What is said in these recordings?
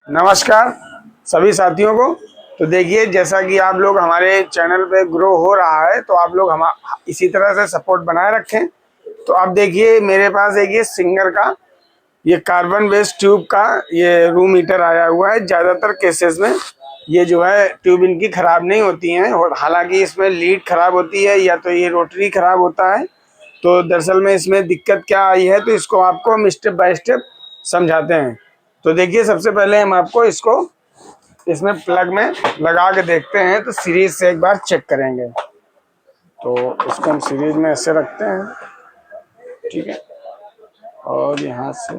नमस्कार सभी साथियों को। तो देखिए, जैसा कि आप लोग हमारे चैनल पे ग्रो हो रहा है तो आप लोग हम इसी तरह से सपोर्ट बनाए रखें। तो अब देखिए, मेरे पास एक ये सिंगर का ये कार्बन बेस्ड ट्यूब का ये रूम हीटर आया हुआ है। ज़्यादातर केसेस में ये जो है ट्यूब इनकी ख़राब नहीं होती हैं, और हालांकि इसमें लीड ख़राब होती है या तो ये रोटरी ख़राब होता है। तो दरअसल में इसमें दिक्कत क्या आई है, तो इसको आपको हम स्टेप बाय स्टेप समझाते हैं। तो देखिए, सबसे पहले हम आपको इसको इसमें प्लग में लगा के देखते हैं, तो सीरीज से एक बार चेक करेंगे। तो इसको हम सीरीज में ऐसे रखते हैं, ठीक है। और यहाँ से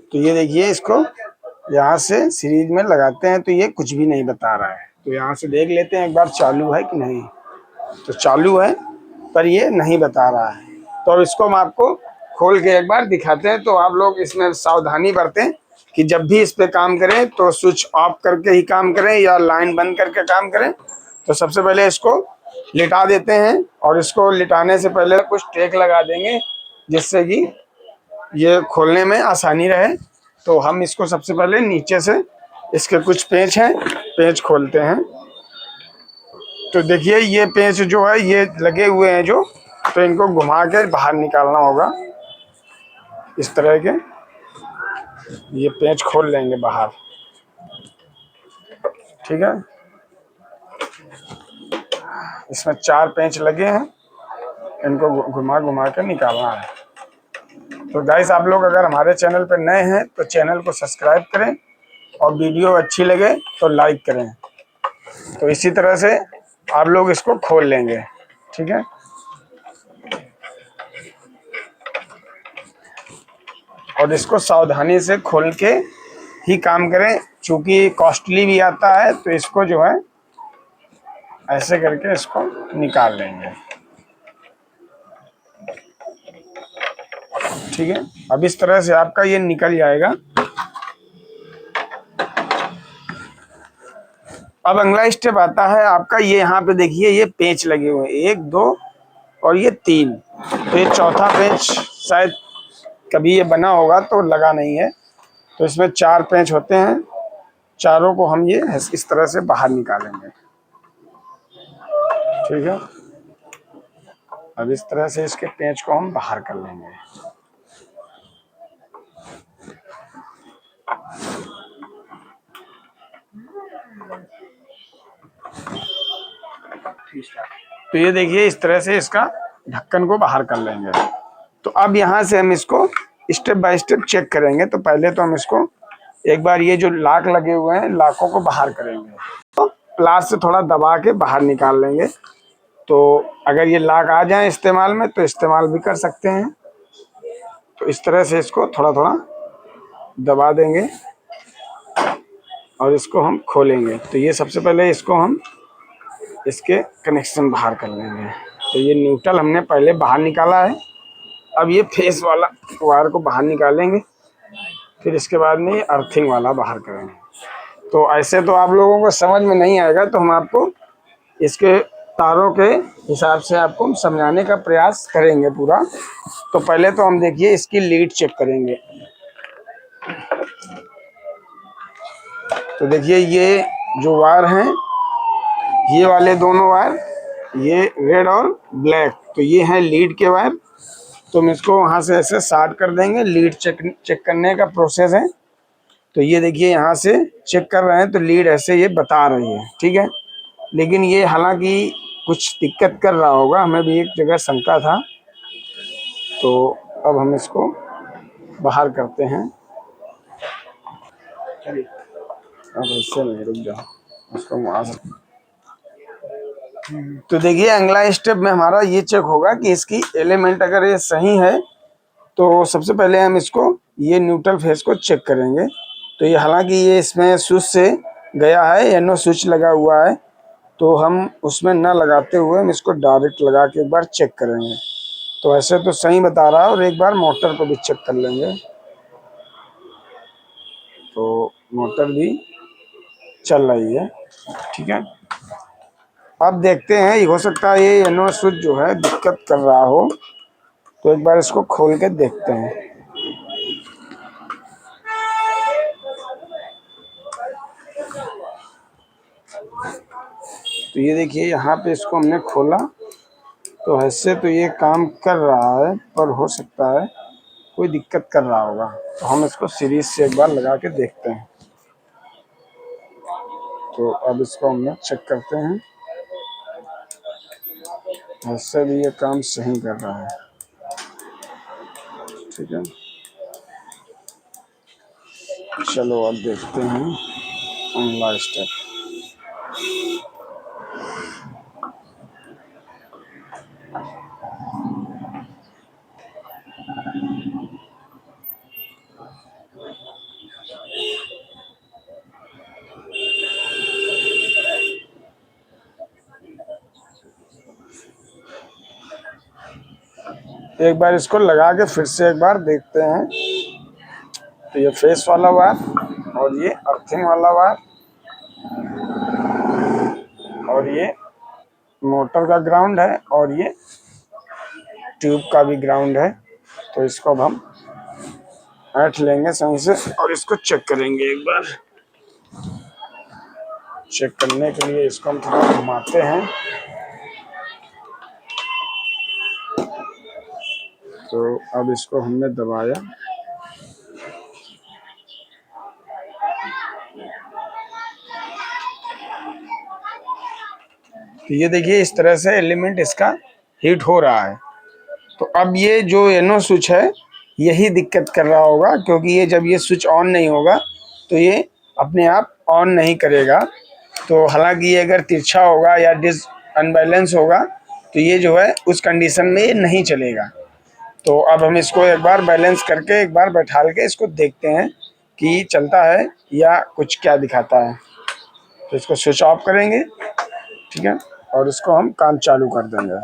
तो ये देखिए, इसको यहाँ से सीरीज में लगाते हैं तो ये कुछ भी नहीं बता रहा है। तो यहाँ से देख लेते हैं एक बार चालू है कि नहीं। तो चालू है पर ये नहीं बता रहा है। तो अब इसको हम आपको खोल के एक बार दिखाते हैं। तो आप लोग इसमें सावधानी बरतें कि जब भी इस पे काम करें तो स्विच ऑफ करके ही काम करें या लाइन बंद करके काम करें। तो सबसे पहले इसको लिटा देते हैं, और इसको लिटाने से पहले कुछ टेक लगा देंगे जिससे कि ये खोलने में आसानी रहे। तो हम इसको सबसे पहले नीचे से इसके कुछ पेंच हैं, पेंच खोलते हैं। तो देखिए, ये पेंच जो है ये लगे हुए हैं जो, तो इनको घुमा के बाहर निकालना होगा इस तरह के। ये पेंच खोल लेंगे बाहर, ठीक है। इसमें 4 पेंच लगे हैं, इनको घुमा घुमा के निकालना है। तो गाइस, आप लोग अगर हमारे चैनल पर नए हैं तो चैनल को सब्सक्राइब करें, और वीडियो अच्छी लगे तो लाइक करें। तो इसी तरह से आप लोग इसको खोल लेंगे, ठीक है। और इसको सावधानी से खोल के ही काम करें, क्योंकि कॉस्टली भी आता है। तो इसको जो है ऐसे करके इसको निकाल लेंगे, ठीक है। अब इस तरह से आपका ये निकल जाएगा। अब अगला स्टेप आता है आपका, ये यहाँ पे देखिए ये पेंच लगे हुए हैं, 1 2 और ये 3। तो ये चौथा पेंच शायद कभी ये बना होगा तो लगा नहीं है। तो इसमें 4 पेंच होते हैं, चारों को हम ये इस तरह से बाहर निकालेंगे, ठीक है। अब इस तरह से इसके पेंच को हम बाहर कर लेंगे। तो ये देखिए, इस तरह से इसका ढक्कन को बाहर कर लेंगे। तो अब यहाँ से हम इसको स्टेप बाय स्टेप चेक करेंगे। तो पहले तो हम इसको एक बार ये जो लाक लगे हुए हैं, लाकों को बाहर करेंगे। तो प्लास से थोड़ा दबा के बाहर निकाल लेंगे। तो अगर ये लाक आ जाए इस्तेमाल में तो इस्तेमाल भी कर सकते हैं। तो इस तरह से इसको थोड़ा थोड़ा दबा देंगे और इसको हम खोलेंगे। तो ये सबसे पहले इसको हम इसके कनेक्शन बाहर कर लेंगे। तो ये न्यूट्रल हमने पहले बाहर निकाला है। अब ये फेस वाला वायर को बाहर निकालेंगे, फिर इसके बाद में ये अर्थिंग वाला बाहर करेंगे। तो ऐसे तो आप लोगों को समझ में नहीं आएगा, तो हम आपको इसके तारों के हिसाब से आपको हम समझाने का प्रयास करेंगे पूरा। तो पहले तो हम देखिए इसकी लीड चेक करेंगे। तो देखिए, ये जो वायर हैं, ये वाले दोनों वायर, ये रेड और ब्लैक, तो ये हैं लीड के वायर। तो हम इसको वहाँ से ऐसे शार्ट कर देंगे। लीड चेक करने का प्रोसेस है। तो ये देखिए, यहाँ से चेक कर रहे हैं तो लीड ऐसे ये बता रही है, ठीक है। लेकिन ये हालांकि कुछ दिक्कत कर रहा होगा, हमें भी एक जगह शंका था। तो अब हम इसको बाहर करते हैं। अब ऐसे नहीं, रुक जाओ, उसको वहाँ से। तो देखिए, अगला स्टेप में हमारा ये चेक होगा कि इसकी एलिमेंट अगर ये सही है तो सबसे पहले हम इसको ये न्यूट्रल फेस को चेक करेंगे। तो ये हालांकि ये इसमें स्विच से गया है, एनो स्विच लगा हुआ है, तो हम उसमें ना लगाते हुए हम इसको डायरेक्ट लगा के एक बार चेक करेंगे। तो ऐसे तो सही बता रहा है, और एक बार मोटर को भी चेक कर लेंगे। तो मोटर भी चल रही है। ठीक है। अब देखते हैं, हो सकता है ये एनो स्विच जो है दिक्कत कर रहा हो, तो एक बार इसको खोल के देखते हैं। तो ये देखिए यहाँ पे इसको हमने खोला, तो ऐसे तो ये काम कर रहा है, पर हो सकता है कोई दिक्कत कर रहा होगा। तो हम इसको सीरीज से एक बार लगा के देखते हैं। तो अब इसको हमने चेक करते हैं, ऐसे भी ये काम सही कर रहा है। ठीक है, चलो अब देखते हैं अगला स्टेप। एक बार इसको लगा के फिर से एक बार देखते हैं। तो ये फेस वाला वायर और ये अर्थिंग वाला वायर और ये मोटर का ग्राउंड है और ये ट्यूब का भी ग्राउंड है। तो इसको अब हम ऐंठ लेंगे सही से और इसको चेक करेंगे एक बार। चेक करने के लिए इसको हम थोड़ा घुमाते हैं। तो अब इसको हमने दबाया, तो ये देखिए इस तरह से एलिमेंट इसका हीट हो रहा है। तो अब ये जो एनो स्विच है यही दिक्कत कर रहा होगा, क्योंकि ये जब ये स्विच ऑन नहीं होगा तो ये अपने आप ऑन नहीं करेगा। तो हालांकि ये अगर तिरछा होगा या डिस अनबैलेंस होगा तो ये जो है उस कंडीशन में ये नहीं चलेगा। तो अब हम इसको एक बार बैलेंस करके एक बार बैठाल के इसको देखते हैं कि चलता है या कुछ क्या दिखाता है। तो इसको स्विच ऑफ करेंगे, ठीक है, और इसको हम काम चालू कर देंगे।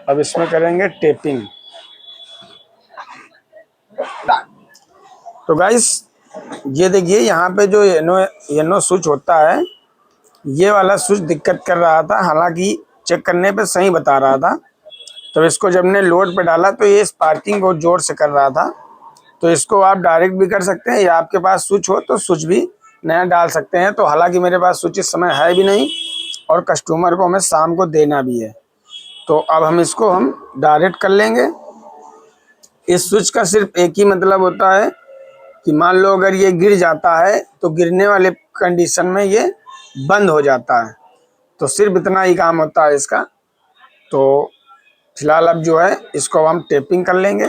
अब इसमें करेंगे टेपिंग। तो गाइस ये देखिए यहाँ पे जो येनो स्विच होता है, ये वाला स्विच दिक्कत कर रहा था। हालांकि चेक करने पे सही बता रहा था। तो इसको जब ने लोड पे डाला तो ये स्पार्किंग बहुत जोर से कर रहा था। तो इसको आप डायरेक्ट भी कर सकते हैं या आपके पास स्विच हो तो स्विच भी नया डाल सकते हैं। तो हालांकि मेरे पास स्विच इस समय है भी नहीं और कस्टमर को हमें शाम को देना भी है। तो अब हम इसको डायरेक्ट कर लेंगे। इस स्विच का सिर्फ एक ही मतलब होता है कि मान लो अगर ये गिर जाता है तो गिरने वाले कंडीशन में ये बंद हो जाता है। तो सिर्फ इतना ही काम होता है इसका। तो फिलहाल अब जो है इसको हम टेपिंग कर लेंगे।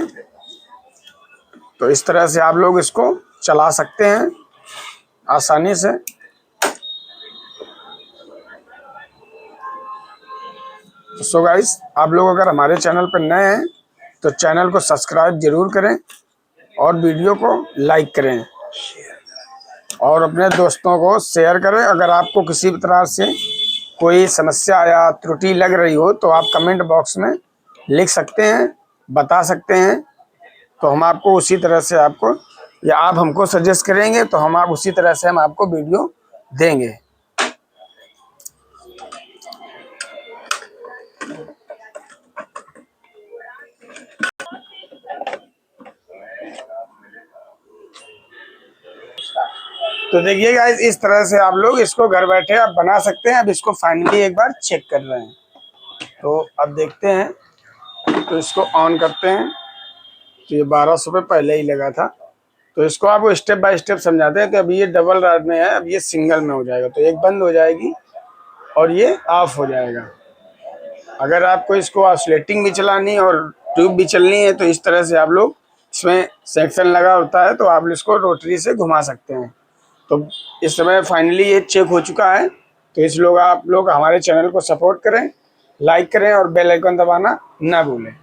तो इस तरह से आप लोग इसको चला सकते हैं आसानी से। तो सो गाइस, आप लोग अगर हमारे चैनल पर नए हैं तो चैनल को सब्सक्राइब जरूर करें और वीडियो को लाइक करें और अपने दोस्तों को शेयर करें। अगर आपको किसी भी तरह से कोई समस्या या त्रुटि लग रही हो तो आप कमेंट बॉक्स में लिख सकते हैं, बता सकते हैं। तो हम आपको उसी तरह से आपको, या आप हमको सजेस्ट करेंगे तो हम आप उसी तरह से हम आपको वीडियो देंगे। तो देखिए गाइस, इस तरह से आप लोग इसको घर बैठे आप बना सकते हैं। अब इसको फाइनली एक बार चेक कर रहे हैं। तो अब देखते हैं, तो इसको ऑन करते हैं। तो ये 1200 पे पहले ही लगा था। तो इसको आपको स्टेप बाय स्टेप समझाते हैं। तो अभी ये डबल रॉड में है, अब ये सिंगल में हो जाएगा। तो एक बंद हो जाएगी और ये ऑफ हो जाएगा। अगर आपको इसको ऑसिलेटिंग भी चलानी है और ट्यूब भी चलनी है तो इस तरह से आप लोग, इसमें सेक्शन लगा होता है तो आप इसको रोटरी से घुमा सकते हैं। तो इस समय फाइनली ये चेक हो चुका है। तो आप लोग हमारे चैनल को सपोर्ट करें, लाइक करें और बेल आइकन दबाना ना भूलें।